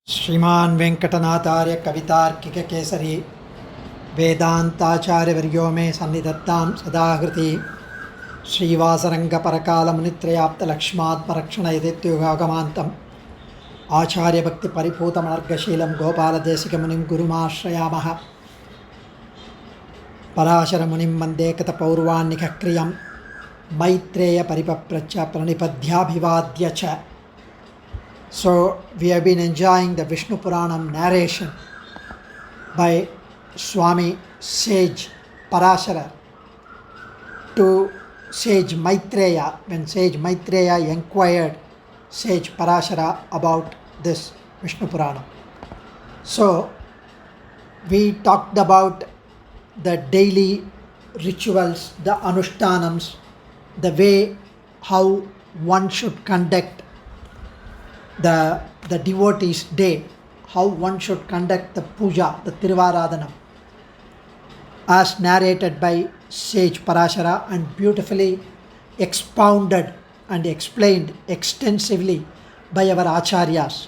श्रीमान वेंकटनाथार्य कवितार्किक केसरी वेदांताचार्यवर्यो मे सन्निधत्तां सदाहृति श्रीवासरंगपरकालमुनित्रयाप्तलक्ष्मात्मरक्षणयदित्युगागमान्तम् आचार्यभक्तिपरिपूतमनर्गशीलं गोपालदेशिकमुनिं गुरुमाश्रयामः। पराशरमुनिं वन्दे कतपौर्वान्निकक्रियं मैत्रेयपरिपप्रच्छ प्रणिपद्याभिवाद्य च. So we have been enjoying the Vishnu Puranam narration by Swami Sage Parashara to Sage Maitreya when Sage Maitreya inquired Sage Parashara about this Vishnu Puranam. So we talked about the daily rituals, the anushtanams, the way how one should conduct the devotee's day, how one should conduct the puja, the Tiruvaradhanam, as narrated by Sage Parashara and beautifully expounded and explained extensively by our acharyas.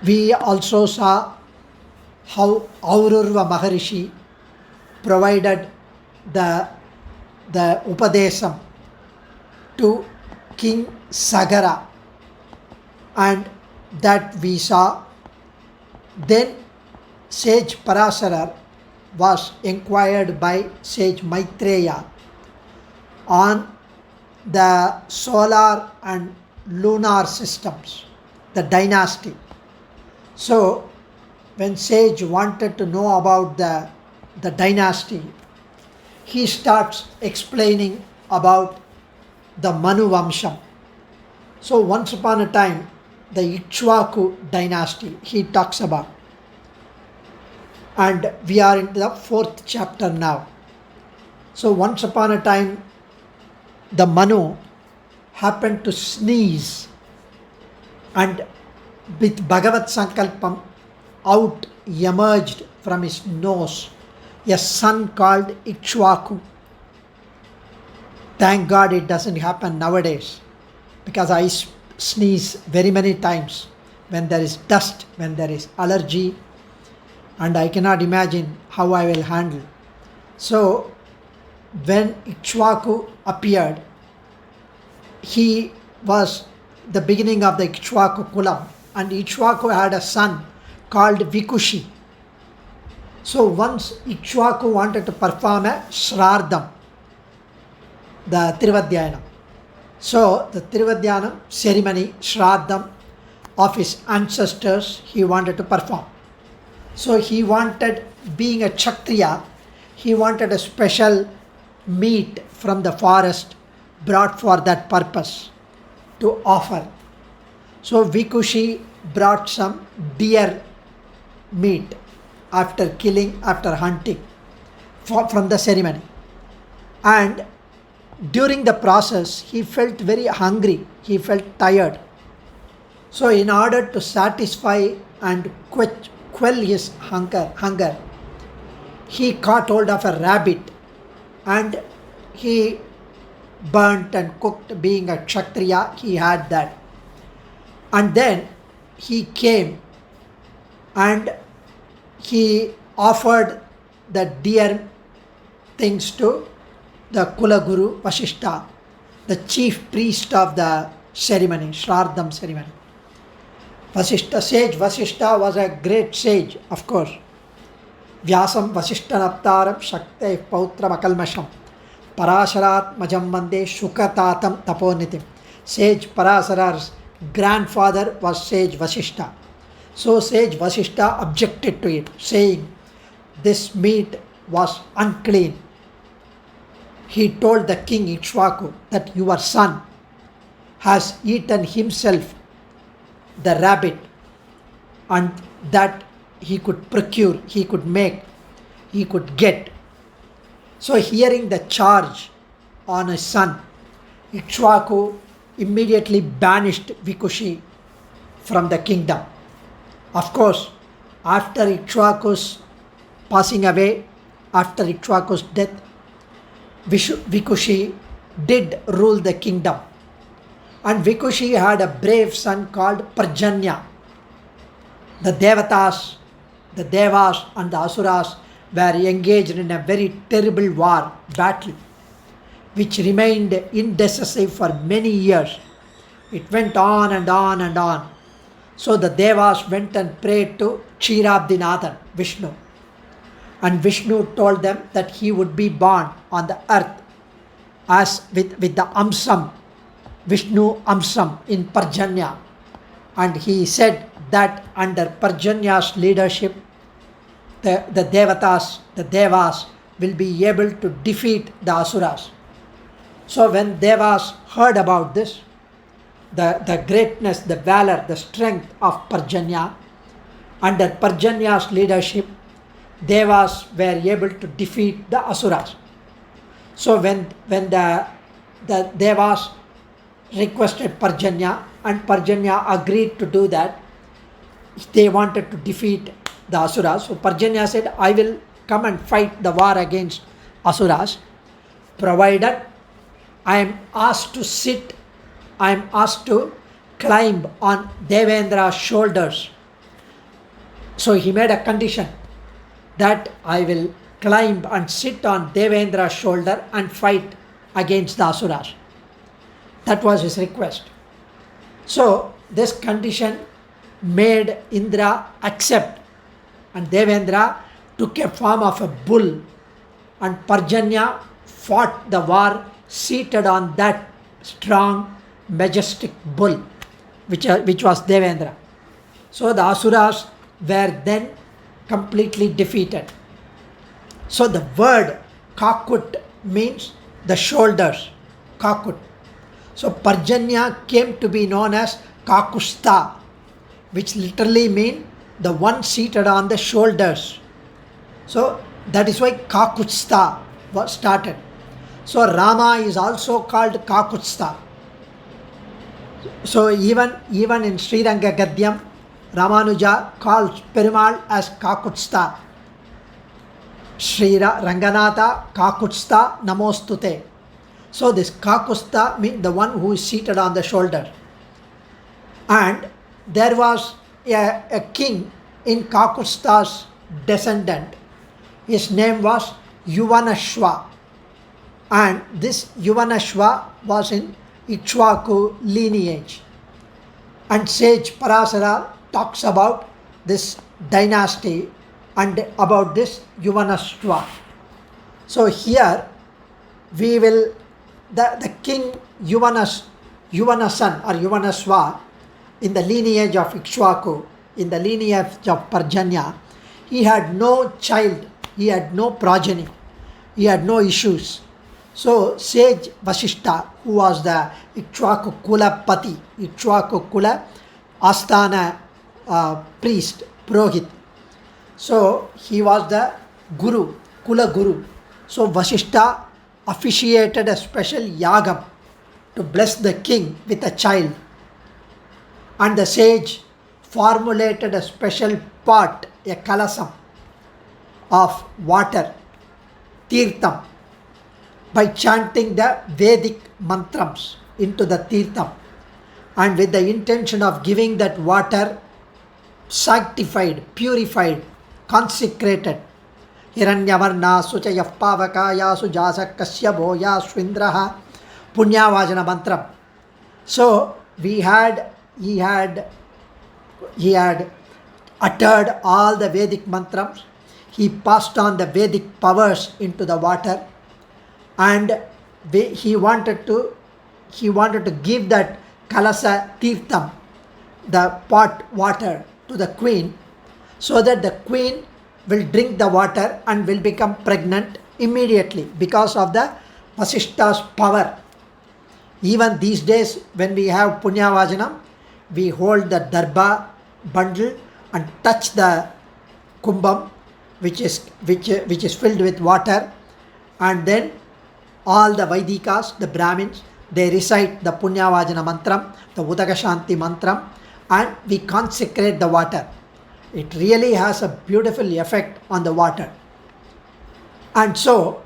We also saw how Aururva Maharishi provided the Upadesam to King Sagara, and that we saw. Then Sage Parashara was inquired by Sage Maitreya on the solar and lunar systems, the dynasty. So when Sage wanted to know about the dynasty, he starts explaining about the Manu Vamsham. So once upon a time, the Ikshvaku dynasty he talks about, and we are in the 4th chapter now. So once upon a time, the Manu happened to sneeze, and with Bhagavat Sankalpam out emerged from his nose a son called Ikshvaku. Thank God it doesn't happen nowadays, because I sneeze very many times when there is dust, when there is allergy, and I cannot imagine how I will handle. So when Ikshvaku appeared, he was the beginning of the Ikshvaku Kulam, and Ikshvaku had a son called Vikushi. So once Ikshvaku wanted to perform a Shrardam, the Tiruvadhyayanam. So the Tiruvadhyayanam ceremony, Shraddam of his ancestors, he wanted to perform. So he wanted, being a Kshatriya, he wanted a special meat from the forest brought for that purpose to offer. So Vikushi brought some deer meat after killing, after hunting from the ceremony. And during the process, he felt very hungry, he felt tired. So in order to satisfy and quell his hunger, he caught hold of a rabbit and he burnt and cooked. Being a Kshatriya, he had that. And then he came and he offered the deer things to the Kula Guru Vasishta, the chief priest of the ceremony, Shrardam ceremony. Sage Vasishta was a great sage, of course. Vyasam Vasishtanaptaram Shakte Pautram Akalmasham Parasharat Majam Mande Shukatatam Taponitim. Sage Parasara's grandfather was Sage Vasishta. So Sage Vasishta objected to it, saying this meat was unclean. He told the king Ikshvaku that your son has eaten himself the rabbit, and that he could procure, he could make, he could get. So hearing the charge on his son, Ikshvaku immediately banished Vikushi from the kingdom. Of course, after Ikshvaku's passing away, after Ikshvaku's death, Vikushi did rule the kingdom, and Vikushi had a brave son called Parjanya. the Devatas, the Devas and the Asuras were engaged in a very terrible war, battle, which remained indecisive for many years. It went on and on and on. So the Devas went and prayed to Kshetrabdinathan, Vishnu. And Vishnu told them that he would be born on the earth as with the Amsam, Vishnu Amsam in Parjanya. And he said that under Parjanya's leadership, the Devatas, the Devas will be able to defeat the Asuras. So when Devas heard about this, the greatness, the valor, the strength of Parjanya, under Parjanya's leadership, Devas were able to defeat the Asuras. So when the Devas requested Parjanya and Parjanya agreed to do that, they wanted to defeat the Asuras. So Parjanya said, I will come and fight the war against Asuras, provided I am asked to climb on Devendra's shoulders. So he made a condition that I will climb and sit on Devendra's shoulder and fight against the Asuras. That was his request. So this condition made Indra accept, and Devendra took a form of a bull, and Parjanya fought the war seated on that strong, majestic bull, which was Devendra. So the Asuras were then completely defeated. So the word Kakut means the shoulders, Kakut. So Parjanya came to be known as Kakusta, which literally means the one seated on the shoulders. So that is why Kakutsta was started. So Rama is also called Kakutsta. So even in Sriranga Gadyam, Ramanuja calls Perumal as Kakutsta. Sri Ranganatha Kakutsta Namostute. So this Kakusta means the one who is seated on the shoulder. And there was a king in Kakusta's descendant. His name was Yuvanashva. And this Yuvanashva was in Ikshvaku lineage. And sage Parasara talks about this dynasty and about this Yuvanashva. So here we will, the king Yuvanasan or Yuvanashva in the lineage of Ikshvaku, in the lineage of Parjanya, he had no child, he had no progeny, he had no issues. So sage Vasishta, who was the Ikshvaku Kula Pati, Ikshvaku Kula Asthana priest, Purohit. So he was the Guru, Kula Guru. So Vasishta officiated a special yagam to bless the king with a child. And the sage formulated a special pot, a kalasam of water, tirtham, by chanting the Vedic mantrams into the tirtham, and with the intention of giving that water sanctified, purified, consecrated. Hiranyavarna suchayah pavakaya sujasa kasyabhoya swindraha punyavajana mantram. So he had uttered all the Vedic mantrams. He passed on the Vedic powers into the water, and he wanted to give that kalasa tirtham, the pot water, to the queen, so that the queen will drink the water and will become pregnant immediately because of the Vasishta's power. Even these days, when we have Punyavajanam, we hold the darba bundle and touch the kumbam, which is filled with water, and then all the Vaidikas, the Brahmins, they recite the Punyavajana mantram, the Udagashanti mantram, and we consecrate the water. It really has a beautiful effect on the water. And so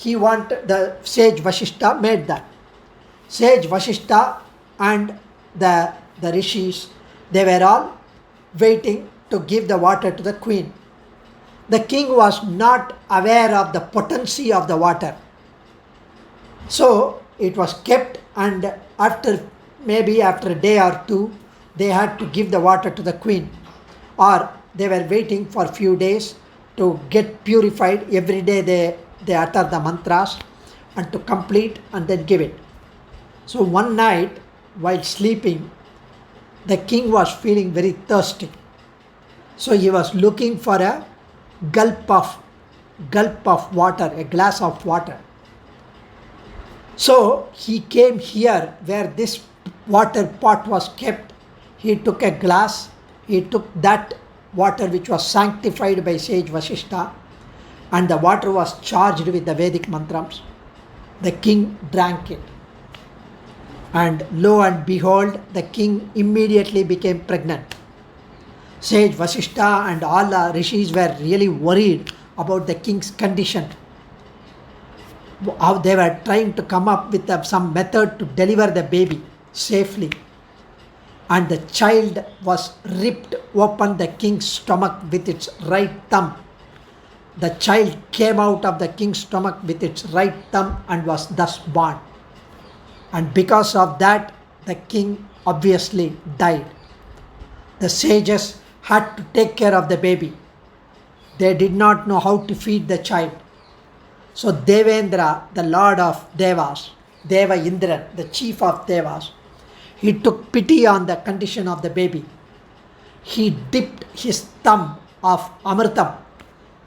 the sage Vasishta made that. Sage Vasishta and the rishis, they were all waiting to give the water to the queen. The king was not aware of the potency of the water. So it was kept, and maybe after a day or two, they had to give the water to the queen, or they were waiting for a few days to get purified. Every day they utter the mantras and to complete and then give it. So one night while sleeping, the king was feeling very thirsty. So he was looking for a gulp of water, a glass of water. So he came here where this water pot was kept. He took a glass, he took that water which was sanctified by sage Vasishta, and the water was charged with the Vedic mantras. The king drank it. And lo and behold, the king immediately became pregnant. Sage Vasishta and all the rishis were really worried about the king's condition. How they were trying to come up with some method to deliver the baby safely. And the child was ripped open the king's stomach with its right thumb. The child came out of the king's stomach with its right thumb and was thus born. And because of that, the king obviously died. The sages had to take care of the baby. They did not know how to feed the child. So Devendra, the lord of Devas, Deva Indran, the chief of Devas, he took pity on the condition of the baby. He dipped his thumb of Amritam,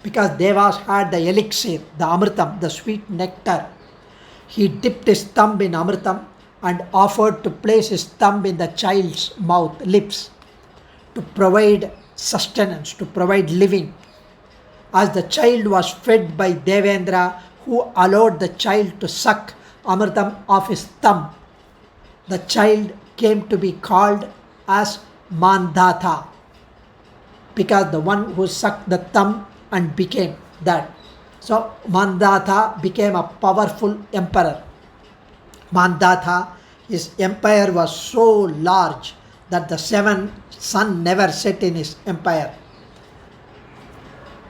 because Devas had the elixir, the Amritam, the sweet nectar. He dipped his thumb in Amritam and offered to place his thumb in the child's mouth, lips, to provide sustenance, to provide living. As the child was fed by Devendra, who allowed the child to suck Amritam off his thumb, the child came to be called as Mandhatha, because the one who sucked the thumb and became that. So Mandhatha became a powerful emperor. Mandhatha, his empire was so large that the seven sun never set in his empire.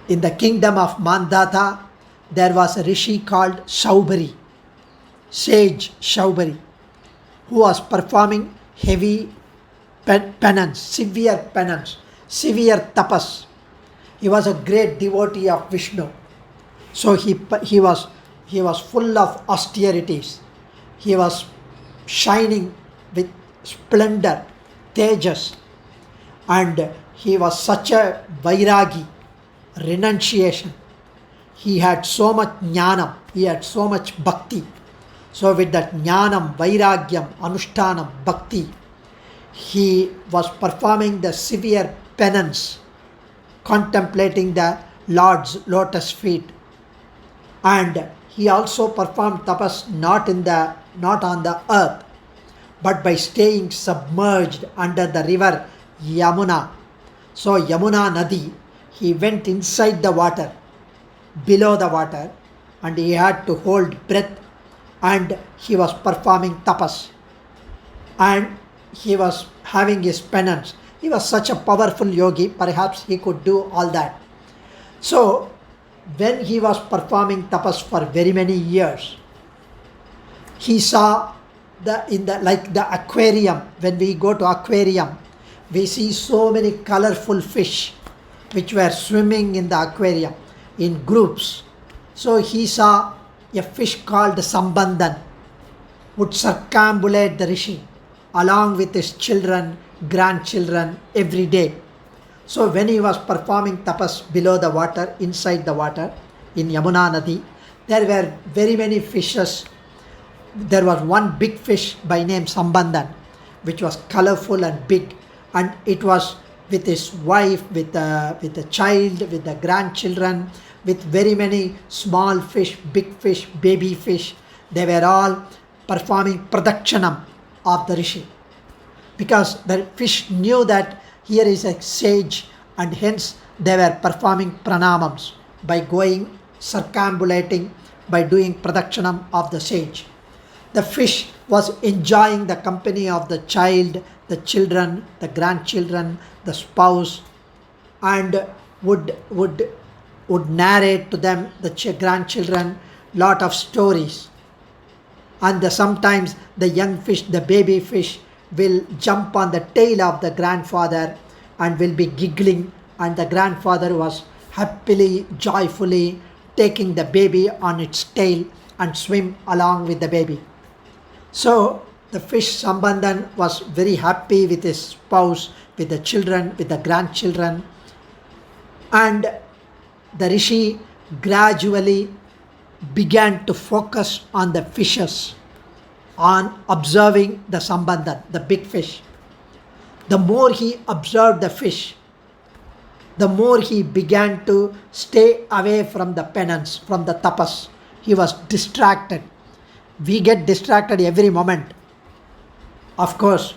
In the kingdom of Mandhatha, there was a rishi called Soubhari, sage Soubhari, who was performing heavy penance, severe tapas. He was a great devotee of Vishnu. So he was full of austerities. He was shining with splendor, tejas, and he was such a vairagi, renunciation. He had so much jnanam, he had so much bhakti. So with that jnanam, vairagyam, anushtanam, bhakti, he was performing the severe penance, contemplating the Lord's lotus feet. And he also performed tapas not on the earth, but by staying submerged under the river Yamuna. So Yamuna Nadi, he went inside the water, below the water, and he had to hold breath, and he was performing tapas, and he was having his penance. He was such a powerful yogi, perhaps he could do all that. So when he was performing tapas for very many years, he saw the aquarium. When we go to aquarium, we see so many colorful fish which were swimming in the aquarium in groups. So he saw a fish called Sambandhan would circumambulate the rishi along with his children, grandchildren every day. So when he was performing tapas below the water, inside the water, in Yamuna Nadi, there were very many fishes. There was one big fish by name Sambandhan, which was colorful and big, and it was with his wife, with the child, with the grandchildren, with very many small fish, big fish, baby fish. They were all performing pradakshanam of the rishi, because the fish knew that here is a sage, and hence they were performing pranamams by going circumambulating, by doing pradakshanam of the sage. The fish was enjoying the company of the child, the children, the grandchildren, the spouse, and would narrate to them, the grandchildren, lot of stories. And sometimes the young fish, the baby fish, will jump on the tail of the grandfather and will be giggling, and the grandfather was happily, joyfully taking the baby on its tail and swim along with the baby. So the fish Sambandhan was very happy with his spouse, with the children, with the grandchildren, and the rishi gradually began to focus on the fishes, on observing the Sambandhan, the big fish. The more he observed the fish, the more he began to stay away from the penance, from the tapas. He was distracted. We get distracted every moment. Of course,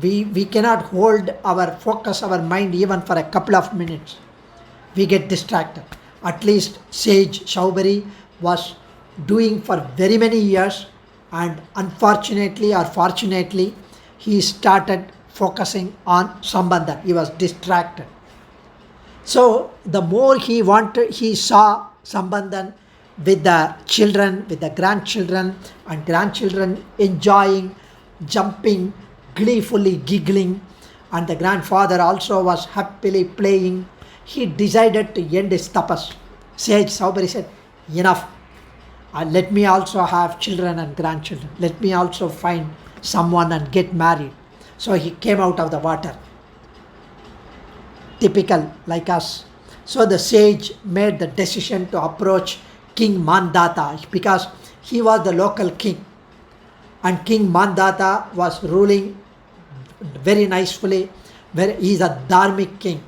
we cannot hold our focus, our mind even for a couple of minutes. We get distracted. At least Sage Soubhari was doing for very many years, and unfortunately or fortunately, he started focusing on Sambandhan. He was distracted. So the more he saw Sambandhan with the children, with the grandchildren, and grandchildren enjoying, jumping, gleefully giggling, and the grandfather also was happily playing, he decided to end his tapas. Sage Soubhari said, enough. Let me also have children and grandchildren. Let me also find someone and get married. So he came out of the water. Typical like us. So the sage made the decision to approach King Mandhatha, because he was the local king. And King Mandhatha was ruling very nicely, where he is a dharmic king.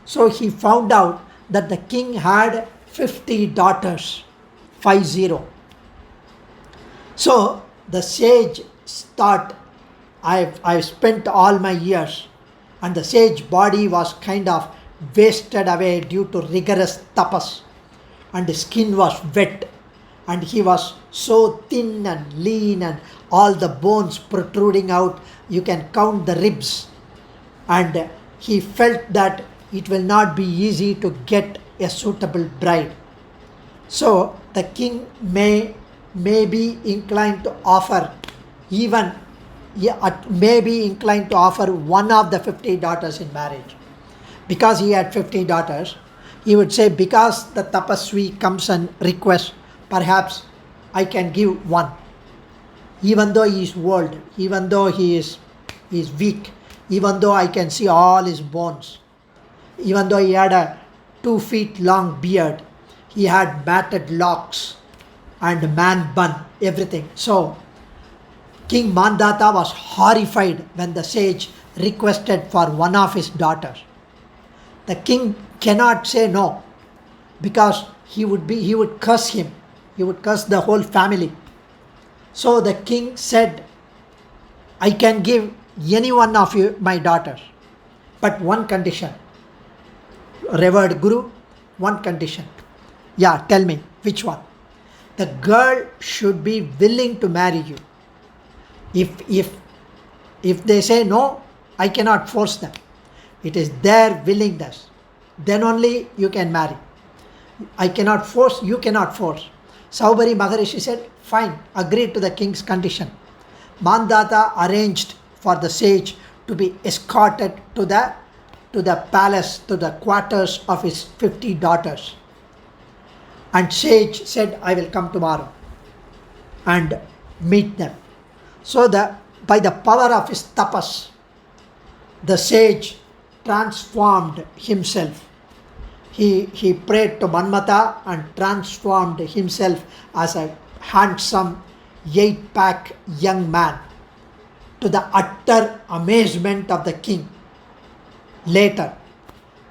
So he found out that the king had 50 daughters, 50. So the sage thought, I've spent all my years, and the sage body was kind of wasted away due to rigorous tapas, and his skin was wet, and he was so thin and lean, and all the bones protruding out. You can count the ribs, and he felt that it will not be easy to get a suitable bride. So the king may be inclined to offer one of the 50 daughters in marriage. Because he had 50 daughters, he would say, because the tapasvi comes and requests, perhaps I can give one. Even though he is old, even though he is weak, even though I can see all his bones, even though he had a 2 feet long beard, he had matted locks and man bun, everything. So King Mandhatha was horrified when the sage requested for one of his daughters. The king cannot say no, because he would curse him. He would curse the whole family. So the king said, I can give any one of you my daughters, but one condition. Revered Guru, one condition. Yeah, tell me, which one? The girl should be willing to marry you. If they say no, I cannot force them. It is their willingness. Then only you can marry. I cannot force, you cannot force. Soubhari Maharishi said, fine, agreed to the king's condition. Mandhatha arranged for the sage to be escorted to the palace, to the quarters of his 50 daughters. And sage said, I will come tomorrow and meet them. So by the power of his tapas, the sage transformed himself. He prayed to Manmatha and transformed himself as a handsome 8-pack young man, to the utter amazement of the king. Later,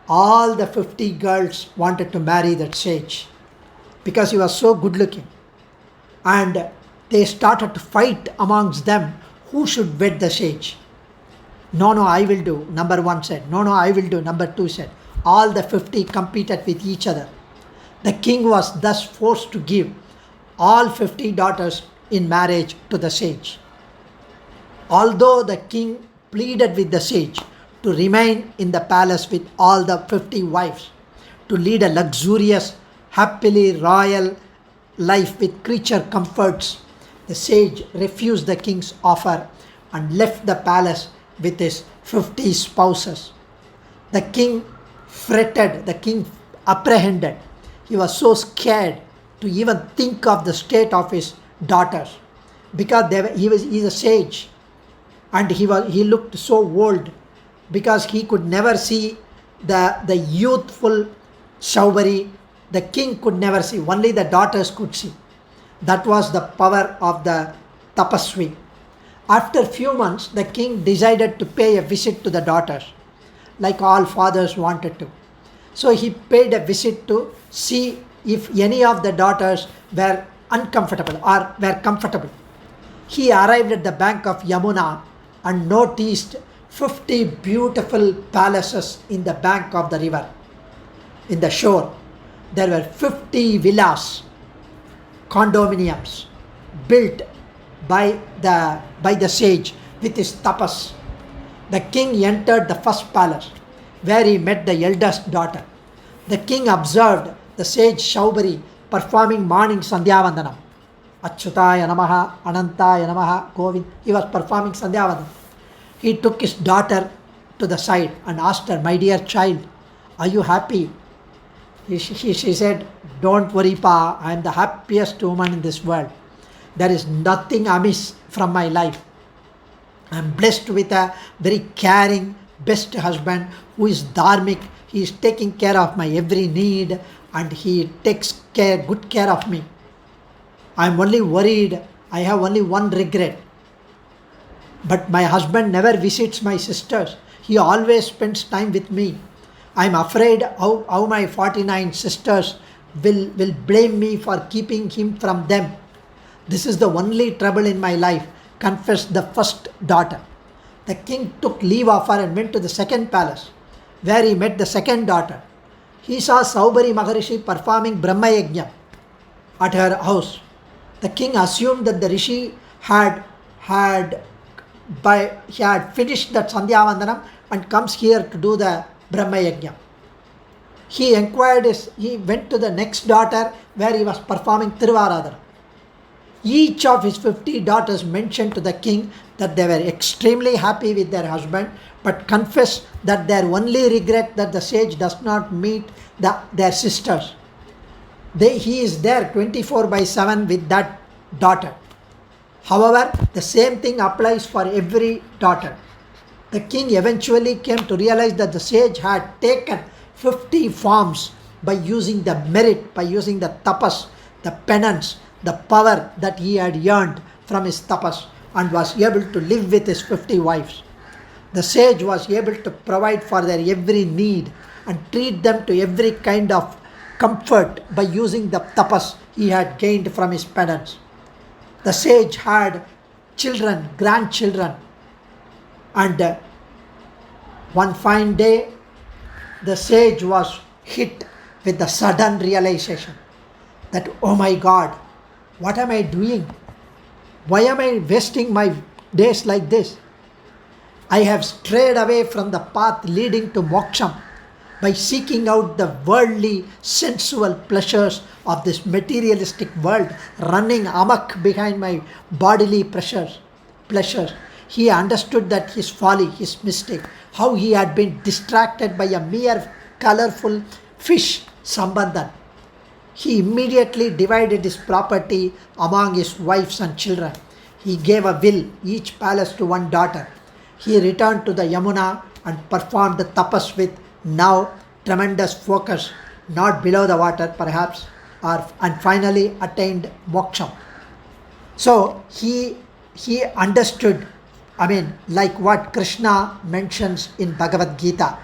all the 50 girls wanted to marry that sage because he was so good looking. And they started to fight amongst them who should wed the sage. No, I will do, number 1 said. No, I will do, number 2 said. All the 50 competed with each other. The king was thus forced to give all 50 daughters in marriage to the sage. Although the king pleaded with the sage to remain in the palace with all the 50 wives, to lead a luxurious, happily royal life with creature comforts. The sage refused the king's offer and left the palace with his 50 spouses. The king fretted, the king apprehended. He was so scared to even think of the state of his daughters because he's a sage, and he looked so old because he could never see the youthful Soubhari. The king could never see, only the daughters could see. That was the power of the tapasvi. After few months, the king decided to pay a visit to the daughters, like all fathers wanted to. So he paid a visit to see if any of the daughters were uncomfortable or were comfortable. He arrived at the bank of Yamuna and noticed 50 beautiful palaces in the bank of the river, in the shore. There were 50 villas, condominiums built by the sage with his tapas. The king entered the first palace, where he met the eldest daughter. The king observed the sage Soubhari performing morning Sandhyavandanam. Achyutaya Namaha, Anantaya Namaha, Govind. He was performing Sandhyavandanam. He took his daughter to the side and asked her, "My dear child, are you happy?" She said, "Don't worry, Pa, I am the happiest woman in this world. There is nothing amiss from my life. I am blessed with a very caring, best husband who is dharmic. He is taking care of my every need and he takes good care of me. I am only worried. I have only one regret. But my husband never visits my sisters. He always spends time with me. I am afraid how my 49 sisters will blame me for keeping him from them. This is the only trouble in my life," confessed the first daughter. The king took leave of her and went to the second palace, where he met the second daughter. He saw Soubhari Maharishi performing Brahma Yajna at her house. The king assumed that the rishi had finished that Sandhyavandanam and comes here to do the Brahma Yajna. He went to the next daughter, where he was performing Tiruvaradhana. Each of his 50 daughters mentioned to the king that they were extremely happy with their husband, but confessed that their only regret that the sage does not meet their sisters. He is there 24/7 with that daughter. However, the same thing applies for every daughter. The king eventually came to realize that the sage had taken 50 forms by using the merit, by using the tapas, the penance, the power that he had earned from his tapas, and was able to live with his 50 wives. The sage was able to provide for their every need and treat them to every kind of comfort by using the tapas he had gained from his penance. The sage had children, grandchildren, and one fine day, the sage was hit with the sudden realization that, "Oh my God, what am I doing? Why am I wasting my days like this? I have strayed away from the path leading to moksham by seeking out the worldly, sensual pleasures of this materialistic world, running amok behind my bodily pleasures." He understood that his folly, his mistake, how he had been distracted by a mere colorful fish, Sambandhan. He immediately divided his property among his wives and children. He gave a will, each palace to one daughter. He returned to the Yamuna and performed the tapas with now tremendous focus, not below the water perhaps, and finally attained moksham. So he understood, like what Krishna mentions in Bhagavad Gita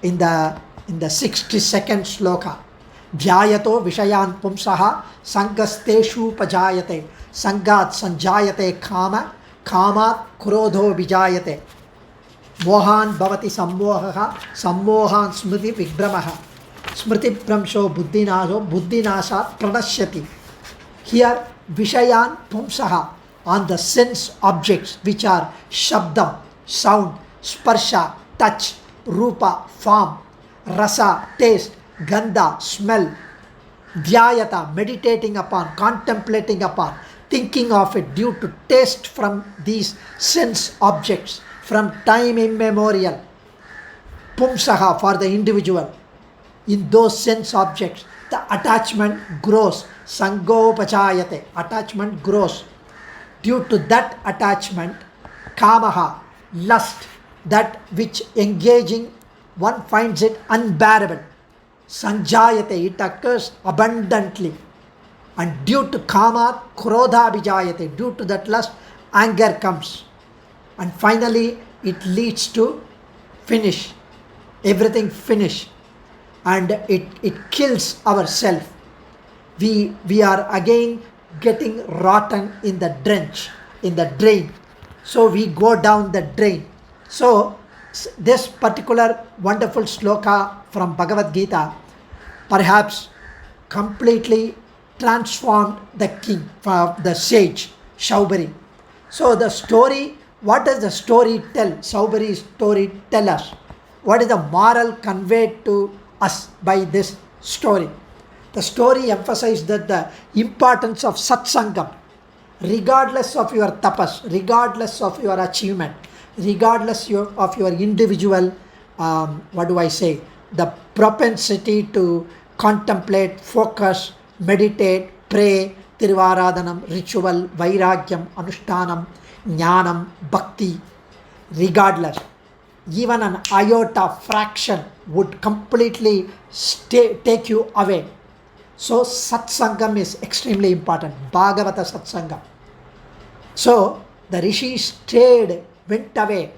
in the 62nd sloka. Dhyayato vishayan pumsaha sangasteshu pajayate sangat sanjayate kama kamat krodho vijayate mohan bhavati sammohaha sammohan smriti vigramaha smriti bramsho buddhinasat pranashyati. Here vishayan pumsaha, on the sense objects which are shabdam, sound, sparsha, touch, rupa, form, rasa, taste, gandha, smell, dhyayata, meditating upon, contemplating upon, thinking of it due to taste from these sense objects from time immemorial. Pumsaha for the individual. In those sense objects, the attachment grows. Sangopachayate, attachment grows. Due to that attachment, kamaha, lust, that which engaging one finds it unbearable. Sanjayate, it occurs abundantly. And due to kama, krodha vijayate, due to that lust, anger comes. And finally, it leads to finish. Everything finish. And it kills ourself. We are again getting rotten in the drench, in the drain. So we go down the drain. So this particular wonderful sloka from Bhagavad Gita perhaps completely transformed the king, the sage Soubhari. So the story, what does the story tell? Soubhari's story tell us. What is the moral conveyed to us by this story? The story emphasized that the importance of satsangam, regardless of your tapas, regardless of your achievement, regardless of your individual, the propensity to contemplate, focus, meditate, pray, Tiruvaradanam, ritual, vairagyam, anushtanam, jnanam, bhakti, regardless. Even an iota fraction would completely take you away. So satsangam is extremely important. Bhagavata satsangam. So the rishi went away,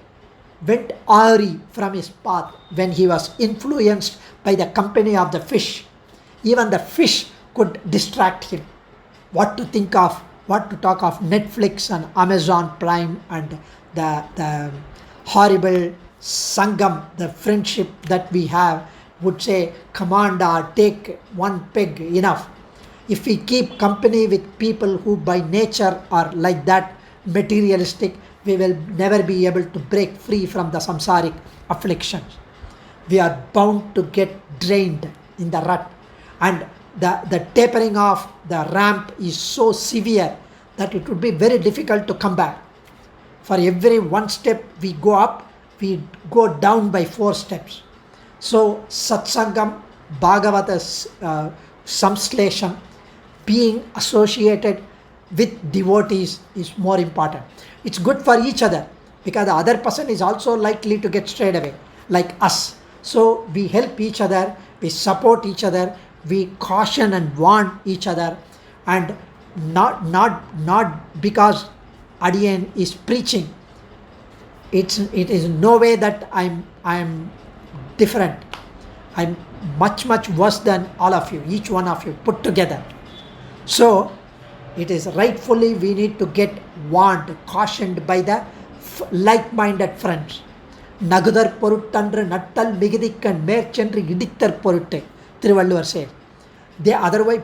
went awry from his path when he was influenced by the company of the fish. Even the fish could distract him. What to think of, what to talk of Netflix and Amazon Prime and the horrible sangam, the friendship that we have would say, Commander, take one peg, enough. If we keep company with people who by nature are like that, materialistic, we will never be able to break free from the samsaric afflictions. We are bound to get drained in the rut. And the tapering off the ramp is so severe that it would be very difficult to come back. For every one step we go up, we go down by 4 steps. So satsangam, Bhagavata's samslesham, being associated with devotees is more important. It's good for each other because the other person is also likely to get strayed away like us. So we help each other, we support each other, we caution and warn each other, and not because Adiyan is preaching. It is no way that I'm different. I'm much worse than all of you, each one of you put together. So it is rightfully we need to get warned, cautioned by the like-minded friends. Nagudar poruttanru nattal migidikkan merchentru idittar porutte, Thiruvalluvar says. Otherwise,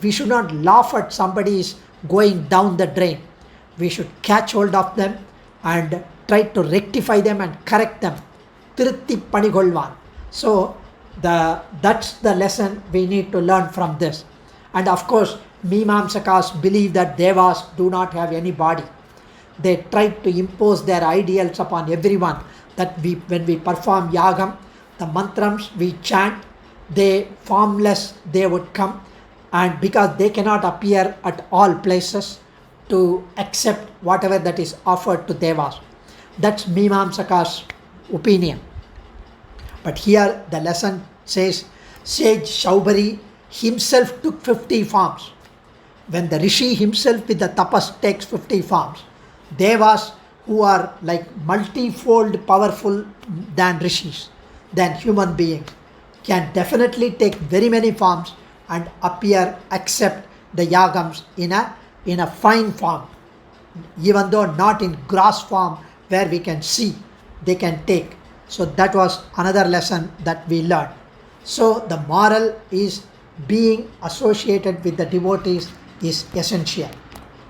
we should not laugh at somebody is going down the drain. We should catch hold of them and try to rectify them and correct them. Thirutti panigolvan. So that's the lesson we need to learn from this. And of course, Mimamsakas believe that Devas do not have any body. They try to impose their ideals upon everyone, that when we perform yagam, the mantrams we chant, they formless, they would come, and because they cannot appear at all places to accept whatever that is offered to Devas. That's Mimamsaka's opinion. But here the lesson says, Sage Soubhari himself took 50 forms. When the rishi himself with the tapas takes 50 forms, Devas who are like multifold powerful than rishis, than human beings, can definitely take very many forms and appear, accept the yagams in a fine form, even though not in gross form where we can see, they can take. So that was another lesson that we learned. So the moral is being associated with the devotees is essential.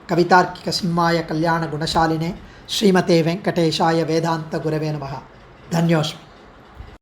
Kavitarkika Simhaya Kalyana Gunashaline Srimate Venkateshaya Vedanta Gurave Namaha. Dhanyosmi.